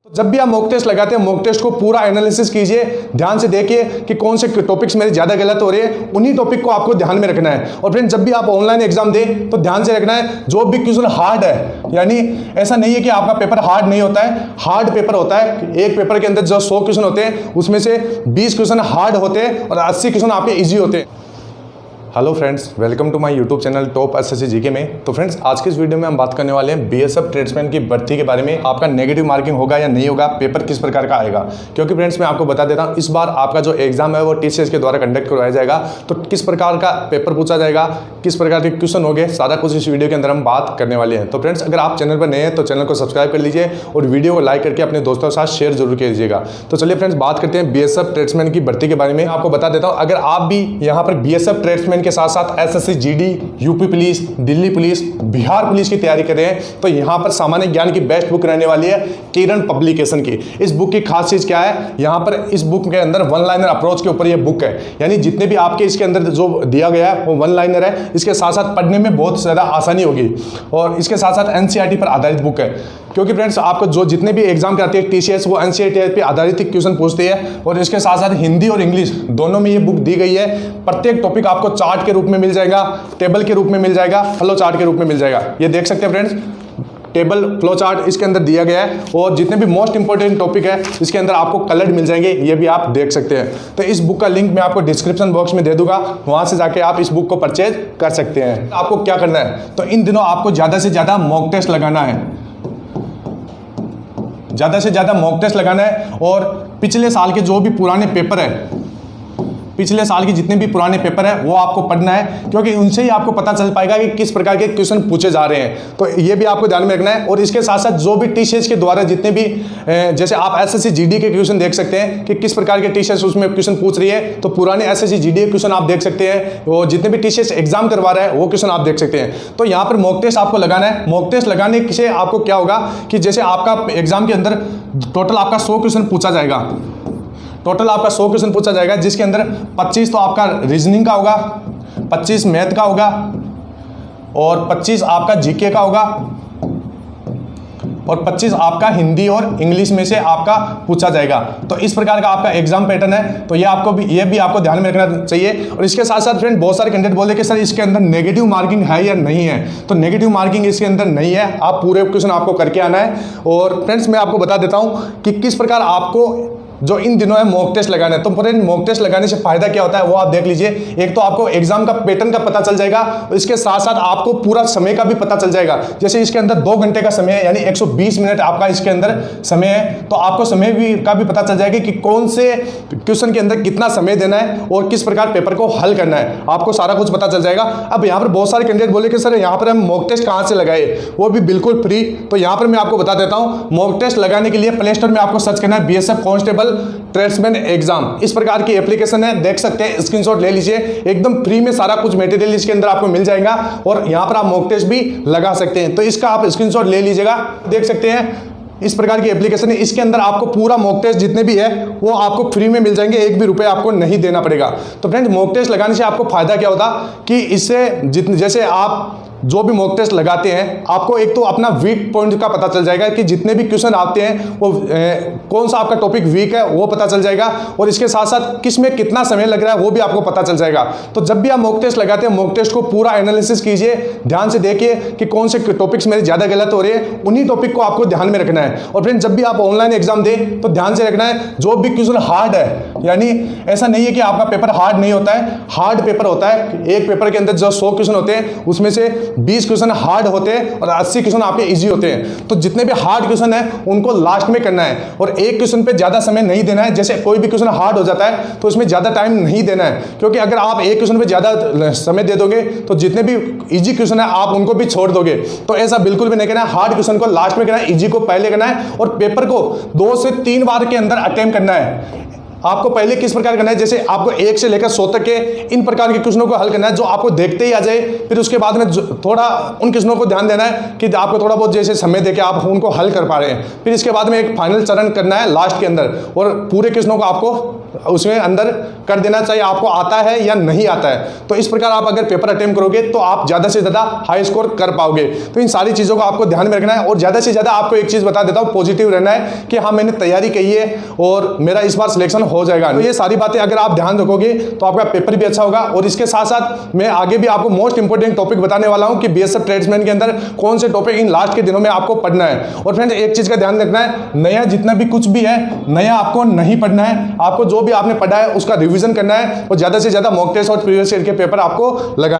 जब भी आप मॉक टेस्ट लगाते हैं, मॉक टेस्ट को पूरा एनालिसिस कीजिए, ध्यान से देखिए कि कौन से टॉपिक्स मेरे ज़्यादा गलत हो रहे हैं, उन्हीं टॉपिक को आपको ध्यान में रखना है। और फ्रेंड, जब भी आप ऑनलाइन एग्जाम दें तो ध्यान से रखना है जो भी क्वेश्चन हार्ड है, यानी ऐसा नहीं है कि आपका पेपर हार्ड नहीं होता है, हार्ड पेपर होता है। एक पेपर के अंदर जो 100 क्वेश्चन होते हैं उसमें से 20 क्वेश्चन हार्ड होते हैं और 80 क्वेश्चन आपके ईजी होते हैं। Hello friends, welcome to my YouTube channel top SSC GK में। तो फ्रेंड्स, आज के इस वीडियो में हम बात करने वाले हैं बीएसएफ ट्रेड्समैन की भर्ती के बारे में। आपका नेगेटिव मार्किंग होगा या नहीं होगा, पेपर किस प्रकार का आएगा। क्योंकि फ्रेंड्स, मैं आपको बता देता हूं, इस बार आपका जो एग्जाम है वो टीसीएस के द्वारा कंडक्ट करवाया जाएगा। तो किस प्रकार का पेपर पूछा जाएगा, किस प्रकार के क्वेश्चन होंगे, सारा कुछ इस वीडियो के अंदर हम बात करने वाले हैं। तो फ्रेंड्स, अगर आप चैनल पर नए हैं तो चैनल को सब्सक्राइब कर लीजिए और वीडियो को लाइक करके अपने दोस्तों के साथ शेयर जरूर कीजिएगा। तो चलिए फ्रेंड्स, बात करते हैं बीएसएफ ट्रेड्समैन की भर्ती के बारे में। आपको बता देता हूं, अगर आप भी यहाँ पर बीएसएफ ट्रेड्समैन के साथ साथ SSC GD, UP police, Delhi police, Bihar police की तैयारी कर रहे हैं तो यहाँ पर सामान्य ज्ञान की बेस्ट बुक रहने वाली है किरण पब्लिकेशन की। इस बुक की खास चीज क्या है, यहाँ पर इस बुक के अंदर वन लाइनर अप्रोच के ऊपर यह बुक है, यानी जितने भी आपके इसके अंदर जो दिया गया है वो वन लाइनर है। इसके साथ साथ पढ़ने में बहुत ज्यादा आसानी होगी और इसके साथ साथ एनसीईआरटी पर आधारित बुक है। क्योंकि फ्रेंड्स, आपको जो जितने भी एग्जाम कराती है टीसीएस वो एनसीईआरटी पे आधारित क्वेश्चन पूछती है और इसके साथ साथ हिंदी और इंग्लिश दोनों में ये बुक दी गई है। प्रत्येक टॉपिक आपको चार्ट के रूप में मिल जाएगा, टेबल के रूप में मिल जाएगा, फ्लो चार्ट के रूप में मिल जाएगा। ये देख सकते हैं फ्रेंड्स, टेबल फ्लो चार्ट इसके अंदर दिया गया है और जितने भी मोस्ट इंपॉर्टेंट टॉपिक है इसके अंदर आपको कलर्ड मिल जाएंगे, ये भी आप देख सकते हैं। तो इस बुक का लिंक मैं आपको डिस्क्रिप्शन बॉक्स में दे दूंगा, वहां से जाके आप इस बुक को परचेज कर सकते हैं। आपको क्या करना है, तो इन दिनों आपको ज्यादा से ज्यादा मॉक टेस्ट लगाना है, ज्यादा से ज्यादा मॉक टेस्ट लगाना है। और पिछले साल के जो भी पुराने पेपर है, पिछले साल के जितने भी पुराने पेपर है वो आपको पढ़ना है, क्योंकि उनसे ही आपको पता चल पाएगा कि किस प्रकार के क्वेश्चन पूछे जा रहे हैं। तो ये भी आपको ध्यान में रखना है। और इसके साथ साथ जो भी टीसीएस के द्वारा जितने भी जैसे आप एसएससी जीडी के क्वेश्चन देख सकते हैं कि किस प्रकार के टीसीएस उसमें क्वेश्चन पूछ रही है, तो पुराने एसएससी जीडी के क्वेश्चन आप देख सकते हैं। वो जितने भी टीसीएस एग्जाम करवा रहा है वो क्वेश्चन आप देख सकते हैं। तो यहाँ पर मॉक टेस्ट आपको लगाना है। मॉक टेस्ट लगाने से आपको क्या होगा कि जैसे आपका एग्जाम के अंदर टोटल आपका 100 क्वेश्चन पूछा जाएगा, टोटल आपका 100 क्वेश्चन पूछा जाएगा, जिसके अंदर 25 तो आपका रीजनिंग का होगा, 25 मैथ का होगा और 25 आपका जीके का होगा और 25 आपका हिंदी और इंग्लिश में से आपका पूछा जाएगा। तो इस प्रकार का आपका एग्जाम पैटर्न है। तो ये भी आपको ध्यान में रखना चाहिए। और इसके साथ साथ फ्रेंड, बहुत सारे कैंडिडेट बोले कि सर इसके अंदर नेगेटिव मार्किंग है या नहीं है, तो नेगेटिव मार्किंग इसके अंदर नहीं है। आप पूरे क्वेश्चन आपको करके आना है। और फ्रेंड्स, मैं आपको बता देता हूँ कि किस प्रकार आपको जो इन दिनों है मॉक टेस्ट लगाना है। तो फ्रेंड, मॉक टेस्ट लगाने से फायदा क्या होता है वो आप देख लीजिए। एक तो आपको एग्जाम का पैटर्न का पता चल जाएगा, इसके साथ साथ आपको पूरा समय का भी पता चल जाएगा। जैसे इसके अंदर 2 घंटे का समय है, यानी 120 मिनट आपका इसके अंदर समय है, तो आपको समय का भी पता चल जाएगा कि कौन से क्वेश्चन के अंदर कितना समय देना है और किस प्रकार पेपर को हल करना है, आपको सारा कुछ पता चल जाएगा। अब यहाँ पर बहुत सारे कैंडिडेट बोले कि सर यहाँ पर हम मॉक टेस्ट कहाँ से लगाए, वो भी बिल्कुल फ्री। तो यहाँ पर मैं आपको बता देता हूँ, मॉक टेस्ट लगाने के लिए प्ले स्टोर में आपको सर्च करना है बीएसएफ कांस्टेबल ट्रेड्समैन एग्जाम। इस प्रकार की एप्लीकेशन है, देख सकते हैं, स्क्रीनशॉट ले लीजिए। एकदम फ्री में सारा कुछ मटेरियल इसके अंदर आपको मिल जाएगा और यहां पर आप मॉक टेस्ट भी लगा सकते हैं। तो इसका आप स्क्रीनशॉट ले लीजिएगा, देख सकते हैं इस प्रकार की एप्लीकेशन है। इसके अंदर आपको पूरा मॉक टेस्ट जितने भी है वो आपको फ्री में मिल जाएंगे, 1 भी रुपए आपको नहीं देना पड़ेगा। तो फ्रेंड्स, मॉक टेस्ट लगाने से आपको फायदा क्या होता कि इससे जैसे आप जो भी मॉक टेस्ट लगाते हैं, आपको एक तो अपना वीक पॉइंट का पता चल जाएगा कि जितने भी क्वेश्चन आते हैं वो कौन सा आपका टॉपिक वीक है वो पता चल जाएगा। और इसके साथ साथ किस में कितना समय लग रहा है वो भी आपको पता चल जाएगा। तो जब भी आप मॉक टेस्ट लगाते हैं, मॉक टेस्ट को पूरा एनालिसिस कीजिए, ध्यान से देखिए कि कौन से टॉपिक्स मेरे ज्यादा गलत हो रहे हैं, उन्हीं टॉपिक को आपको ध्यान में रखना है। और फ्रेंड, जब भी आप ऑनलाइन एग्जाम दें तो ध्यान से रखना है जो भी क्वेश्चन हार्ड है, यानी ऐसा नहीं है कि आपका पेपर हार्ड नहीं होता है, हार्ड पेपर होता है। एक पेपर के अंदर जो 100 क्वेश्चन होते हैं उसमें से 20 क्वेश्चन हार्ड होते हैं और 80 क्वेश्चन आपके इजी होते हैं। तो जितने भी हार्ड क्वेश्चन है उनको लास्ट में करना है और एक क्वेश्चन पे ज्यादा समय नहीं देना है। जैसे कोई भी क्वेश्चन हार्ड हो जाता है तो उसमें ज्यादा टाइम नहीं देना है, क्योंकि अगर आप एक क्वेश्चन पे ज्यादा समय दे दोगे तो जितने भी इजी क्वेश्चन है आप उनको भी छोड़ दोगे। तो ऐसा बिल्कुल भी नहीं करना है। हार्ड क्वेश्चन को लास्ट में करना है, इजी को पहले करना है और पेपर को 2 से 3 बार के अंदर अटेम्प्ट करना है। आपको पहले किस प्रकार करना है, जैसे आपको 1 से लेकर 100 तक के इन प्रकार के क्वेश्चनों को हल करना है जो आपको देखते ही आ जाए। फिर उसके बाद में थोड़ा उन क्वेश्चनों को ध्यान देना है कि आपको थोड़ा बहुत जैसे समय देके आप उनको हल कर पा रहे हैं। फिर इसके बाद में एक फाइनल चरण करना है लास्ट के अंदर, और पूरे क्वेश्चनों को आपको उसमें अंदर कर देना चाहिए, आपको आता है या नहीं आता है। तो इस प्रकार आप अगर पेपर अटेम्प्ट करोगे तो आप ज़्यादा से ज़्यादा हाई स्कोर कर पाओगे। तो इन सारी चीज़ों को आपको ध्यान में रखना है। और ज़्यादा से ज़्यादा आपको एक चीज़ बता देता हूँ, पॉजिटिव रहना है कि हाँ मैंने तैयारी की है और मेरा इस बार सिलेक्शन हो जाएगा। तो ये सारी बातें अगर आप ध्यान रखोगे तो आपका पेपर भी अच्छा होगा। और इसके साथ साथ मैं आगे भी आपको मोस्ट इंपॉर्टेंट टॉपिक बताने वाला हूँ कि बीएसएफ ट्रेड्समैन के अंदर कौन से टॉपिक इन लास्ट के दिनों में आपको पढ़ना है। और फ्रेंड्स एक चीज़ का ध्यान रखना है, नया जितना भी कुछ भी है नया आपको नहीं पढ़ना है। आपको जो भी आपने पढ़ा है उसका रिवीजन करना है और ज़्यादा से ज़्यादा मॉक टेस्ट और प्रीवियस ईयर के पेपर आपको लगा